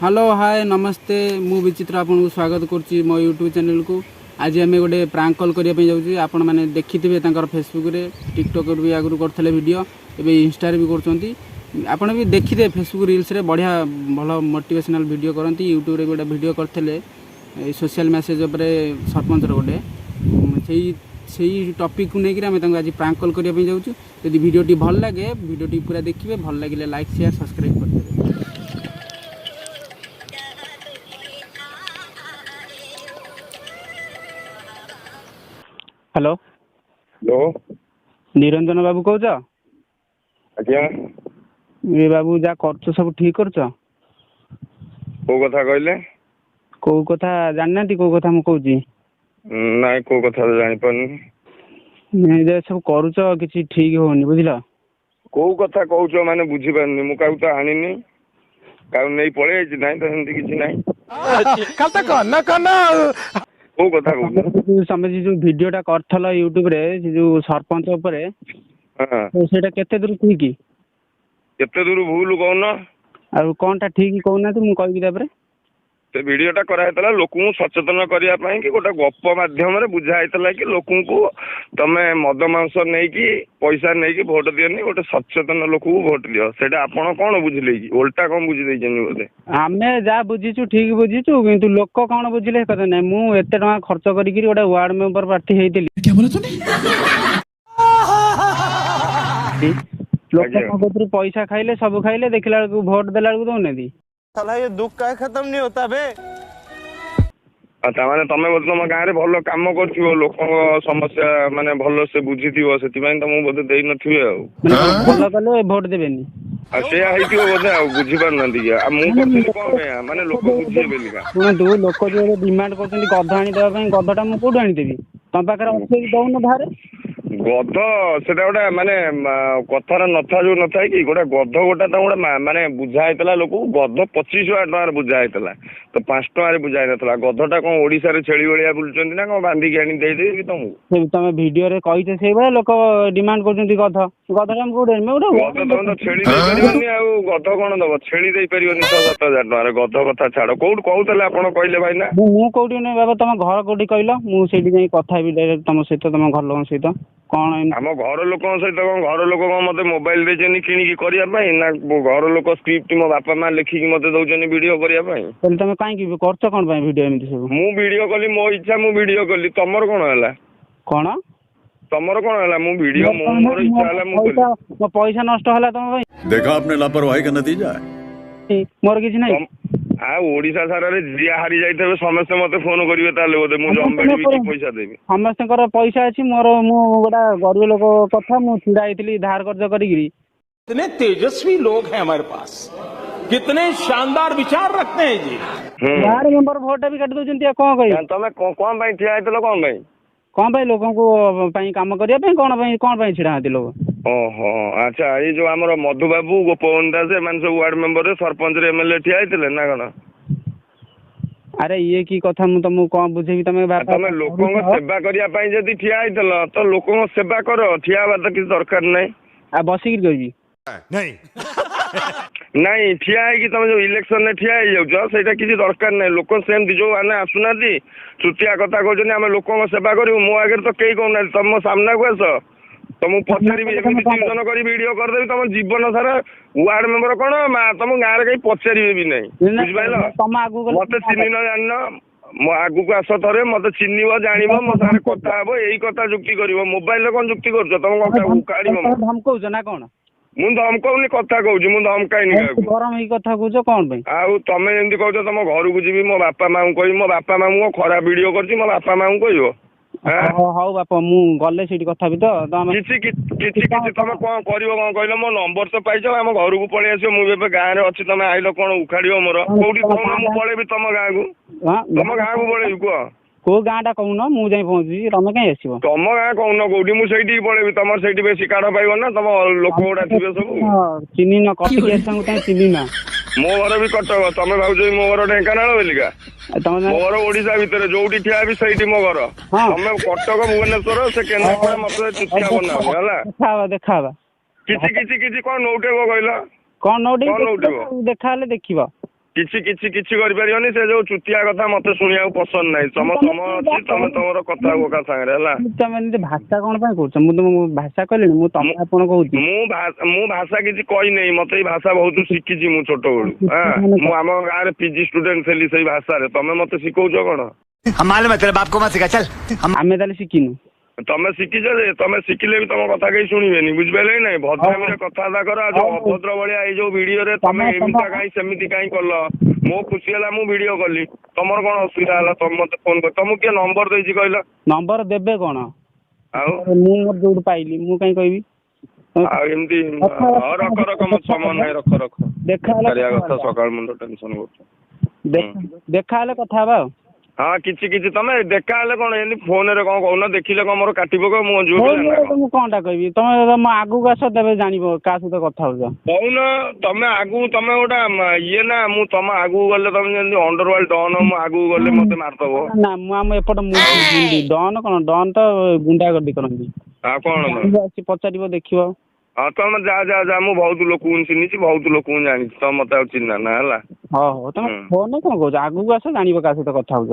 Hello hi नमस्ते मु विचित्र आपको स्वागत करुच्ची मो यूट्यूब चैनल को। आज आम गोटे प्रांक कॉल करने जाऊँ आपण मैंने देखिथे फेसबुक रे टिकटक भी आगु करते वीडियो एवं इंस्टा भी कर भी देखिथे फेसबुक रील्स रे बढ़िया भल मोटिवेशनल वीडियो करती यूट्यूब रे गोटे वीडियो करते सोशल मेसेज सरपंच गोटे से टॉपिक को लेकर आज प्रांक कॉल करने जाऊँ। यदि वीडियोटी भल लगे वीडियोटी पूरा देखिए, भल लगे लाइक शेयर सब्सक्राइब करते। हेलो हेलो निरंजन बाबू कौच? आज्ञा ए बाबू जा कर सब ठीक कर को कथा कहले? को कथा जानना को कथा मु कहूँ ना को कथा जानि पानी जे सब करूच किसी ठीक होनी बुझला। को कथा कहूच माने बुझी पारनी मु काउ तो आनिनी काउ नहीं पळे नाही तो सेमती किछि नाही कथा कना कना को कथा कहू समझ जो वीडियोटा करथल यूट्यूब रे जो सरपंच ऊपर हां तो सेटा केते दूर ठीक केते दूर भूल कहन आ कोनटा ठीक कहूना तो मु कहबी तापर से वीडियोटा करा हेतला लोकु सचेतन करिया पई कि गोटा गप माध्यम रे बुझा हेतला कि लोकु को तमे मद मांस नै कि पैसा नै कि वोट दियनी गोटे सचेतन लोकु वोट लियो सेटा आपण कोन बुझिले कि उल्टा कोन बुझि दैछनी बोले आमे जा बुझिचु ठीक बुझिचु किंतु लोक कोन बुझिले कथा नै मु एते टका खर्च करी गोटे वार्ड मेंबर प्रार्थी हेतिली क्या बोला तूने? लोक पैसा खाइले सब खाइले देखला वोट देला दौना साला ये दुख का खत्म नहीं होता बे। माने तमे बोल तुम गाँव रे भल काम करथिबो लोक समस्या माने भल से बुझिथिबो सेति पई त मु बोले देई नथिबे आ भल कले वोट देबेनी आ से आइथिबो बोले आ बुझि पार नंदी आ मु करथिबी कोन बे माने लोक बुझिए बेलिका सुनतु लोक जो डिमांड करछन गध आनी देबा पई गधटा मु कोड आनी देबी तम पाखरे अछि दउन धारे गध सेटा गोटे माने कथार नथा जो नथा कि गोटे गध गोटा गोटे माने बुझा हेतला लोक गध 25,000 टका बुझा हेतला तो 5 टका बुझा हेतला गधटा कोन ओडिसा रे छेली बलिया बुलचंदी ना कोन बांधी के आनी देई देबी तुमको तमे वीडियो रे कहिते सेई बळे लोक डिमांड करछन गध गधटा हम कोड आनी गध तो छेली देई परिबनी आ गध कोन दबो छेली देई परिबनी 6-7,000 टका गध कथा छाड़ कोड कहउतले आपण कहले भाई ना मु कोडी नै बाबा तम घर कोडी कहलो मु सेठी जाई कथा भी डायरेक्ट तम सहित तम घर लोक सहित कौन आम घर लोक सहित घर लोक मत मोबाइल देछनी किणी करिया पई ना घर लोक स्क्रिप्ट मो बापा मां लिखिकी मते दउछनी वीडियो करिया पई तले तमे काई की करछ कोन पई वीडियो एमिति सब मु वीडियो कली मो इच्छा मु वीडियो कली तमर कोन हला कोन तमर कोन हला मु वीडियो मोर इच्छा हला मु कली पैसा नष्ट हला तम भाई देखा आपने लापरवाही का नतीजा है मोर किछ नै आ ओडिसा सारा रे जिया हारी जाइतबे समस्त मते फोन करिवे ताले बोले मु जम्बाडी भी पैसा देबी समस्त पैसा अछि मोर मु गोटा गरीब लोक कथा मु छिड़ा आइतली धार कर्ज करिगिरी कितने तेजस्वी लोग हैं हमारे पास, कितने शानदार विचार रखते हैं जी। यार मेंबर वोट भी काट दोजंती कोन कहि तमे कोन भाई ठिया आइतलो कोन भाई लोगों को पई काम करिया पई कोन पई छिड़ा आति लोग ओहो अच्छा ये जो हमर मधु बाबू गोपवन दास मान सब वार्ड मेंबर रे सरपंच रे एमएलए ठिया आइतले ना कोन अरे ये की कथा मु तुमको कोन बुझेबी तमे बापा तमे लोकों को सेवा करिया पई जदी ठिया आइतलो तो लोकों को सेवा करो ठिया बात किछ दरकार नै आ बसी गिर गई नहीं नहीं ठिया है कि तुम जो इलेक्शन में ठिया हो सेटा किसी दरकार नहीं लोक सेमती जो आने आसुना चुटिया कथा कहते आम लोक सेवा करूँ मो आगे तो कई कहना तुम सामना को आस तो मुझे पचारि टेलीविजन कर वीडियो करदेवी तुम जीवन सारा वार्ड मेंबर कौन तुम गाँव कहीं पचारे भी नहीं बुझिपाल मत चिन्ह जान मो आगु को आस थे मत चिन्ह जान मो सारे कथा हे यही कथा जुक्ति कर मोबाइल कौन जुक्ति कर तुम काढ़ धमकौच ना कौन मु धमकाउनी कथा कहूँ मु धमकाइनी गरम ही कथा कहूच कौन भाई आउ तमे जेमती कहछ तुम घर को जीवी मो बापा मां को कहि मो बापा मां मो खराब वीडियो करछि मो बापा मां को कहबो हाउ बापा मु गले सेठी कथा भी तो किछि तमे कोन करिवो कोन कहलो मो नंबर तो पाइछो हम घर को पळि आसियो मु बे गां रे अछि तमे आइलो कोन उखाडियो मोर कोठी मु पळेबी तम गां को पळेबी को को गाँटा कहून मु जाई पहुँची तमे कहीं आसब तुम गाँ कहून कौटी मुझे पड़ेबी तुम से बेसी काढ़ पाइब ना तुम लोक गुड़ा थे सब चिन्ह न कटिक चिन्ह ना मो घर भी कटक तुम भाज मो घर ढेंकानाल बोलिका मो घर ओडिशा भितर जो ठिया भी सही मो घर तुम कटक भुवनेश्वर से केन्द्रापड़ा मत चुतिया बना देखा कौन नौटे देखा देखा କିଛି କିଛି କିଛି କରିପାରିବନି। ସେ ଯୋଉ ଚୁତିଆ କଥା ମତେ ଶୁଣିବାକୁ ପସନ୍ଦ ନାହିଁ। ତମ ସମୟ ଅଛି, ତମେ ତମର କଥା ହୁଅ କାହା ସାଙ୍ଗରେ ହେଲା। ତମେ ଏମିତି ଭାଷା କଣ ପାଇଁ କହୁଛ? ମୁଁ ତମକୁ ଭାଷା କହିଲିଣି? ମୁଁ ତମେ ଆପଣ କହୁଛି। ମୁଁ ଭାଷା କିଛି କହିନେଇ। ମତେ ଏଇ ଭାଷା ବହୁତ ଶିଖିଛି ମୁଁ ଛୋଟବେଳୁ। ମୁଁ ଆମ ଗାଁରେ ପିଜି ଷ୍ଟୁଡେଣ୍ଟ ଥିଲି ସେଇ ଭାଷାରେ। ତମେ ମତେ ଶିଖଉଛ କଣ? ଆମେ ତାହେଲେ ଶିଖିନୁ। ତମେ ଶିଖିଛ ଯେ, ତମେ ଶିଖିଲେ ବି ତମ କଥା କେହି ଶୁଣିବେନି, ବୁଝିପାରିଲେ କି ନାଇଁ? ଭଦ୍ରାମୀରେ କଥାବାର୍ତ୍ତା କର। ଯୋଉ ଅଭଦ୍ର ଭଳିଆ ଏଇ ଯୋଉ ଭିଡିଓରେ ତମେ ଏମିତିଆ କାହିଁ ସେମିତି କାହିଁ କଲ? ମୋ ଖୁସି ହେଲା ମୁଁ ଭିଡିଓ କଲି, ତମର କଣ ଅସୁବିଧା ହେଲା? ତମେ ମତେ ଫୋନ କରି, ତମକୁ କିଏ ନମ୍ବର ଦେଇଛି କହିଲ? ନମ୍ବର ଦେବେ କଣ? ଆଉ ମୁଁ ମୋର ଯୋଉଠୁ ପାଇଲି ମୁଁ କାହିଁ କହିବି? ଆଉ ଏମିତି ରଖ ମତେ ସମୟ ନାହିଁ, ରଖ। ବେକାରିଆ କଥା ସକାଳ ମୁଣ୍ଡ ଟେନସନ କରୁଛ। ଦେଖା ହେଲେ କଥା ହବା ଆଉ। ହଁ କିଛି କିଛି ତମେ ଦେଖା ହେଲେ କଣ ଏମିତି ଫୋନରେ କଣ କହୁନ? ଦେଖିଲେ କଣ ମୋର କାଟି ପକେଇବ? ମୁଁ ମୁଁ କଣଟା କହିବି? ତମେ ଆଗକୁ ଆସ ତେବେ ଜାଣିବ କାହା ସହିତ କଥା ହଉଛ। କହୁନ ତମେ ଆଗକୁ, ତମେ ଗୋଟେ ଇଏ ନା, ମୁଁ ତମ ଆଗକୁ ଗଲେ ତମେ ଯେମିତି ଅଣ୍ଡରୱାର୍ଲ୍ଡ ଡନ, ମୁଁ ଆଗକୁ ଗଲେ ମତେ ମାରିଦବ। ନା ମୁଁ ଆମ ଏପଟ ଡନ କଣ? ଡନ ତ ଗୁଣ୍ଡାଗର୍ଦି କରନ୍ତି। ଆଉ କଣ ଆସି ପଚାରିବ ଦେଖିବ। ହଁ ତମେ ଯା ମୁଁ ବହୁତ ଲୋକଙ୍କୁ ଚିହ୍ନିଛି, ବହୁତ ଲୋକଙ୍କୁ ଜାଣିଛି। ତମେ ମତେ ଆଉ ଚିହ୍ନା ନା ହେଲା। ହଉ ତମେ ଫୋନ କଣ କହୁଛ? ଆଗକୁ ଆସ ଜାଣିବ କାହା ସହିତ କଥା ହଉଛ।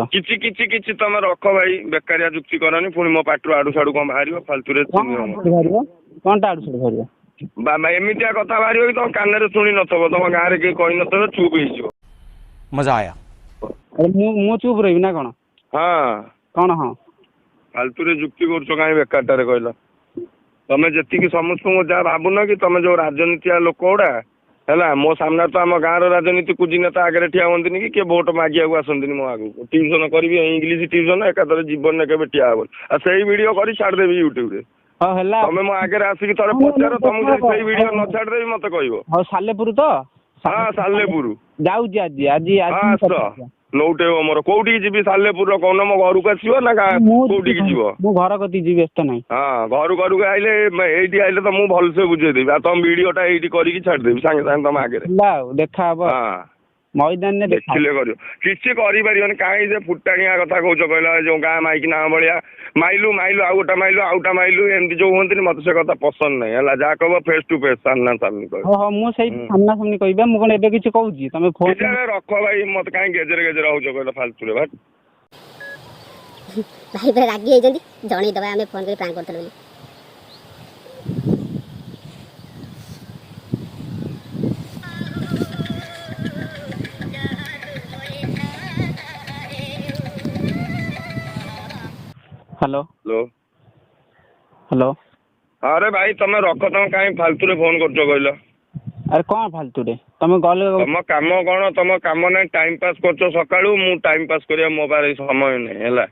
କିଛି ତମେ ରଖ ଭାଇ, ବେକାରିଆ ଯୁକ୍ତି କରନି। ପୁଣି ମୋ ପାଟିରୁ ଆଡୁ ସାଡୁ କଣ ବାହାରିବ? ଫାଲତୁରେ ବାହାରିବ କଣଟା ଆଡୁ ସାଡୁ ବାହାରିବ? ବାବା ଏମିତିଆ କଥା ବାହାରିବ କି ତମ କାନରେ ଶୁଣି ନଥିବ, ତମ ଗାଁରେ କେହି କହିନଥିବ, ଚୁପ୍ ହେଇଯିବ। ମଜା ଆୟା। ମୁଁ ଚୁପ୍ ରହିବି ନା କଣ? ହଁ କଣ? ହଁ ଫାଲତୁରେ ଯୁକ୍ତି କରୁଛ କାହିଁ ବେକାରଟାରେ କହିଲ? ତମେ ଯେତିକି ସମସ୍ତଙ୍କୁ ଯାହା ଭାବୁନ କି ତମେ ଯୋଉ ରାଜନୀତିଆ ଲୋକ ଗୁଡା ହେଲା, ମୋ ସାମ୍ନାରେ ତ ଆମ ଗାଁର ରାଜନୀତି କୁଜି ନେତା ଆଗରେ ଠିଆ ହୁଅନ୍ତିନି କି କିଏ ଭୋଟ ମାଗିବାକୁ ଆସନ୍ତିନି ମୋ ଆଗକୁ। ଟ୍ୟୁସନ କରିବି ଇଂଲିଶ ଟ୍ୟୁସନ, ଏକାଥରେ ଜୀବନରେ କେବେ ଠିଆ ହବନି। ଆଉ ସେଇ ଭିଡିଓ କରି ଛାଡିଦେବି ୟୁଟ୍ୟୁବରେ। ହଉ ହେଲା। ତମେ ମୋ ଆଗରେ ଆସିକି ଥରେ ପଚାର, ତମକୁ ଯଦି ସେଇ ଭିଡିଓ ନ ଛାଡିଦେବି ମତେ କହିବ। ହଉ ସାଲେପୁର ତ? ହଁ ସାଲେପୁର ଯାଉଛି ଆଜି ଆସ ନଉଟେଇବ ମୋର। କୋଉଠିକି ଯିବି ସାଲେପୁରର କହୁନ? ମୋ ଘରକୁ ଆସିବ ନା କୋଉଠିକି ଯିବ? ମୁଁ ଘର କତିକି ଯିବି, ବ୍ୟସ୍ତ ନାହିଁ। ହଁ ଘରକୁ ଆଇଲେ, ଏଇଠି ଆଇଲେ ତ ମୁଁ ଭଲସେ ବୁଝେଇଦେବି। ଆଉ ତମ ଭିଡିଓଟା ଏଇଠି କରିକି ଛାଡିଦେବି ସାଙ୍ଗେ ସାଙ୍ଗେ ତମ ଆଗରେ। ଆଉ ଦେଖା ହବ ମଇଦାନରେ। ଦେଖିଲେ କରିବ, କିଛି କରିପାରିବନି। କାହିଁ ଯେ ଫୁଟାଣିଆ କଥା କହୁଛ କହିଲ? ଯୋଉ ଗାଁ ମାଇକି ନା ଭଳିଆ ମାଇଲୁ ଆଉ ଗୋଟେ ମାଇଲୁ ଏମିତି ଯୋଉ ହୁଅନ୍ତିନି, ମତେ ସେ କଥା ପସନ୍ଦ ନାହିଁ ହେଲା। ଯାହା କହିବ ଫେସ୍ ଟୁ ଫେସ୍, ସାମ୍ନା ସାମ୍ନି କହିବ। ହଁ ମୁଁ ସେଇ ସାମ୍ନା ସାମ୍ନି କହିବା। ମୁଁ କଣ ଏବେ କିଛି କହୁଛି? ତମେ ଫୋନ ରଖ ଭାଇ, ମତେ କାହିଁ ଗେଜେରେ ହଉଛ କହିଲ ଫାଲତୁରେ? ଭାଇ ପୁରା ରାଗି ହେଇଛନ୍ତି, ଜଣେଇଦବା ଆମେ ଫୋନ କରି ପ୍ରାଙ୍କ କରୁଥିଲୁ ବୋଲି। ହ୍ୟାଲୋ। ଆରେ ଭାଇ ତମେ ରଖ, ତମେ କାହିଁ ଫାଲତୁରେ ଫୋନ କରୁଛ କହିଲ? ଆରେ କଣ ଫାଲତୁରେ? ତମ ଗଲେ ତମ କାମ କଣ? ତମ କାମ ନାହିଁ, ଟାଇମ ପାସ୍ କରୁଛ ସକାଳୁ। ମୁଁ ଟାଇମ ପାସ୍ କରିବା ମୋ ପାଖରେ ସମୟ ନାହିଁ ହେଲା।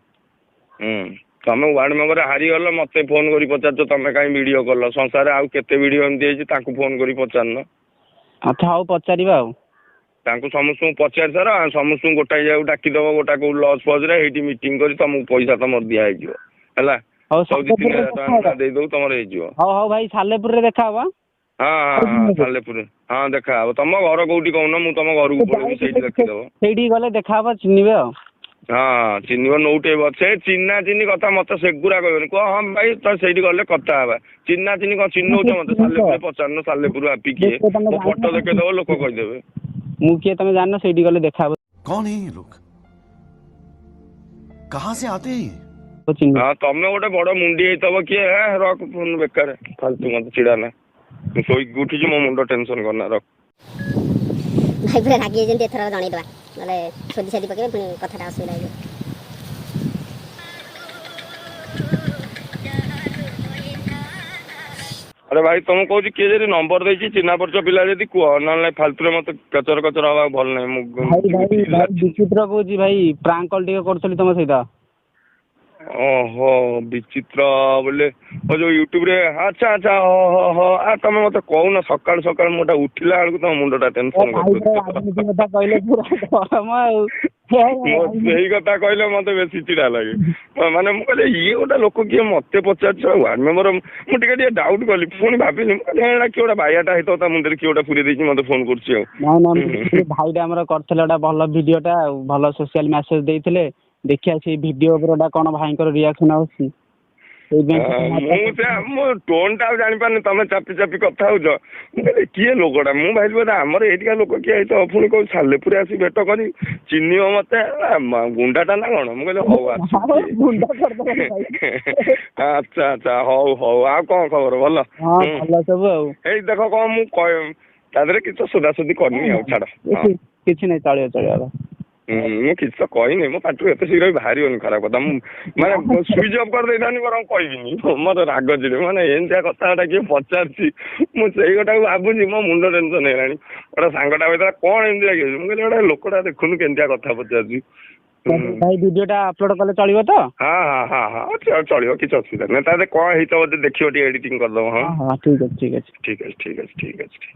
ତମେ ୱାର୍ଡ ମେମ୍ବର ହାରିଗଲ, ମତେ ଫୋନ କରି ପଚାରୁଛ ତମେ କାହିଁ ଭିଡିଓ କଲ? ସଂସାରରେ ଆଉ କେତେ ଭିଡିଓ ଏମିତି ହେଇଛି, ତାଙ୍କୁ ଫୋନ କରି ପଚାରୁନ। ଆଚ୍ଛା ହଉ ପଚାରିବା ଆଉ। ତାଙ୍କୁ ସମସ୍ତଙ୍କୁ ପଚାରି ସାର, ସମସ୍ତଙ୍କୁ ଗୋଟାଏ ଜାଗାକୁ ଡାକିଦବ, ଗୋଟା କୋଉ ଲଜ୍ ଫଜରେ, ହେଇଠି ମିଟିଂ କରି ତମକୁ ପଇସା ତମର ଦିଆ ହେଇଯିବ ହେଲା। ହଉ 2,000-3,000 ଟଙ୍କା ଦେଇଦବୁ, ତମର ହେଇଯିବ। ହଉ ଭାଇ ସାଲେପୁରରେ ଦେଖା ହବ। ହଁ ସାଲେପୁର। ହଁ ଦେଖା ହବ। ତମ ଘର କୋଉଠି କହୁନ? ମୁଁ ତମ ଘରକୁ ପଳେଇବି, ସେଇଠି ଦେଖିଦବ। ସେଇଠିକି ଗଲେ ଦେଖା ହବ, ଚିହ୍ନିବେ ଆଉ। ହଁ ଚିହ୍ନିବ, ନଉଟେଇବ। ସେ ଚିହ୍ନା ଚିହ୍ନି କଥା ମତେ ସେଗୁରା କହିବନି। କୁହ ହଁ ଭାଇ ତ ସେଇଠି ଗଲେ କଥା ହବା। ଚିହ୍ନା ଚିହ୍ନି କଣ ଚିହ୍ନଉଛ ମତେ? ସାଲେପୁରରେ ପଚାରୁନ, ସାଲେପୁର ଆପି କିଏ? ମୋ ଫଟୋ ଦେଖେଇଦବ, ଲୋକ କହିଦେବେ। ମୁଁ କିଏ ତମେ ଜାଣିନ? ସେଇଠି ଗଲେ ଦେଖା ହବ। कौन है ये लोग? कहां से आते हैं ये? ହଁ ତମେ ଗୋଟେ ବଡ ମୁଣ୍ଡି ହେଇଥିବ କିଏ? ରଖ ଫୋନ, ବେକାର ଫାଲତୁ ମତେ ଚିଡା ନା। ମୁଁ ଶୋଇକି ଉଠିଛି, ମୋ ମୁଣ୍ଡ ଟେନସନ କରନା, ରଖ। ଭାଇ ପୁରା ରାଗି ହେଇଛନ୍ତି, ଏଥର ଜଣେଇଦବା, ନହେଲେ ସୋଦି ସାଦି ପକେଇବେ, ପୁଣି କଥାଟା ଅସୁବିଧା ହେଇଯିବ। ଆରେ ଭାଇ ତମକୁ କହୁଛି, କିଏ ଯଦି ନମ୍ବର ଦେଇଛି ଚିହ୍ନା ପରିଚୟ ପିଲା ଯଦି କୁହ, ନହେଲେ ଫାଲତୁରେ ମତେ କଚର ହବାକୁ ଭଲ ନାହିଁ। ମୁଁ ବିଚିତ୍ର କହୁଛି ଭାଇ, ପ୍ରାଙ୍କ କଲ୍ ଟିକେ କରୁଥିଲି ତମ ସହିତ। ଓହୋ ବିଚିତ୍ର ବୋଲେ ଯୋଉ ୟୁଟ୍ୟୁବରେ? ଆଚ୍ଛା ତମେ ମତେ କହୁନ ସକାଳୁ ମୁଁ ଗୋଟେ ଉଠିଲା ବେଳକୁ ତମ ମୁଣ୍ଡଟା ଟେନସନ କରୁଛି। ସେଇ କଥା କହିଲେ ମତେ ବେଶୀ ଚିଡା ଲାଗେ। ମାନେ ମୁଁ କହିଲି ଇଏ ଗୋଟେ ଲୋକ କିଏ ମତେ ପଚାରୁଛ? ୱାର୍ଡ ମେମ୍ବର ମୁଁ ଟିକେ ଡାଉଟ କଲି, ପୁଣି ଭାବିଲି କିଏ ଗୋଟେ ବାଇଆଟା ହେଇଥିବ, ତା ମୁଣ୍ଡରେ କିଏ ଗୋଟେ ପୁରେଇ ଦେଇଛି ମତେ ଫୋନ କରୁଛି ଆଉ। ଭାଇଟା ଆମର କରିଥିଲେ ଗୋଟେ ଭଲ ଭିଡିଓଟା, ଆଉ ଭଲ ସୋସିଆଲ ମେସେଜ ଦେଇଥିଲେ। ଦେଖିବା ସେଇ ଭିଡିଓ ଉପରେ କଣ ଭାଇଙ୍କର ରିଆକ୍ସନ ଆସୁଛି। ମୁଁ ଟୋନ୍ ଟା ଆଉ ଜାଣିପାରୁନି, ତମେ ଚାପି ଚାପି କଥା ହଉଛ। ମୁଁ କହିଲି କିଏ ଲୋକଟା, ମୁଁ ଭାବିଲି ବୋଧେ ଆମର ଏଇଠିକା ଲୋକ କିଏ ହେଇଥିବ, ପୁଣି କୋଉ ସାଲେପୁରେ ଆସି ଭେଟ କରି ଚିହ୍ନିବ ମତେ, ଗୁଣ୍ଡାଟା ନା କଣ? ମୁଁ କହିଲି ହଉ ଆଚ୍ଛା ଆଚ୍ଛା ହଉ ହଉ। ଆଉ କଣ ଖବର? ଭଲ ସବୁ ଆଉ ଏଇ ଦେଖ କଣ ମୁଁ ତା ଦେହରେ କିଛି ସୋଦାସୋଦି କରିନି ଆଉ, ଛାଡ। କିଛି ନାହିଁ, ଚଳିବ। ମୁଁ କିଛି ତ କହିନି, ମୋ ପାଟିରୁ ଏତେ ଶୀଘ୍ର ବି ବାହାରିବନି ଖରାପ କଥା। ମୁଁ ମାନେ ସୁଇଚ୍ ଅଫ୍ କରିଦେଇଥାନ୍ତି ବରଂ କହିବିନି, ମୋର ରାଗ ଚିଡେ। ମାନେ ଏମିତିଆ କଥାଟା କିଏ ପଚାରୁଛି, ମୁଁ ସେଇ କଥାକୁ ଭାବୁଛି, ମୋ ମୁଣ୍ଡ ଟେନସନ ହେଇଗଲାଣି। ଗୋଟେ ସାଙ୍ଗଟା କହିଥିଲା କଣ ଏମିତି ଲାଗିଛି, ମୁଁ କହିଲି ଗୋଟେ ଲୋକଟା ଦେଖୁନୁ କେମିତିଆ କଥା ପଚାରୁଛି। ଭାଇ ଭିଡିଓଟା ଅପଲୋଡ କଲେ ଚଳିବ ତ? ହଁ ଚଳିବ, କିଛି ଅସୁବିଧା ନାହିଁ। ତାହେଲେ କଣ ହେଇଥିବ ଦେଖିବ, ଟିକେ ଏଡିଟିଂ କରିଦବ। ହଁ ଠିକ ଅଛି। ଠିକ ଅଛି।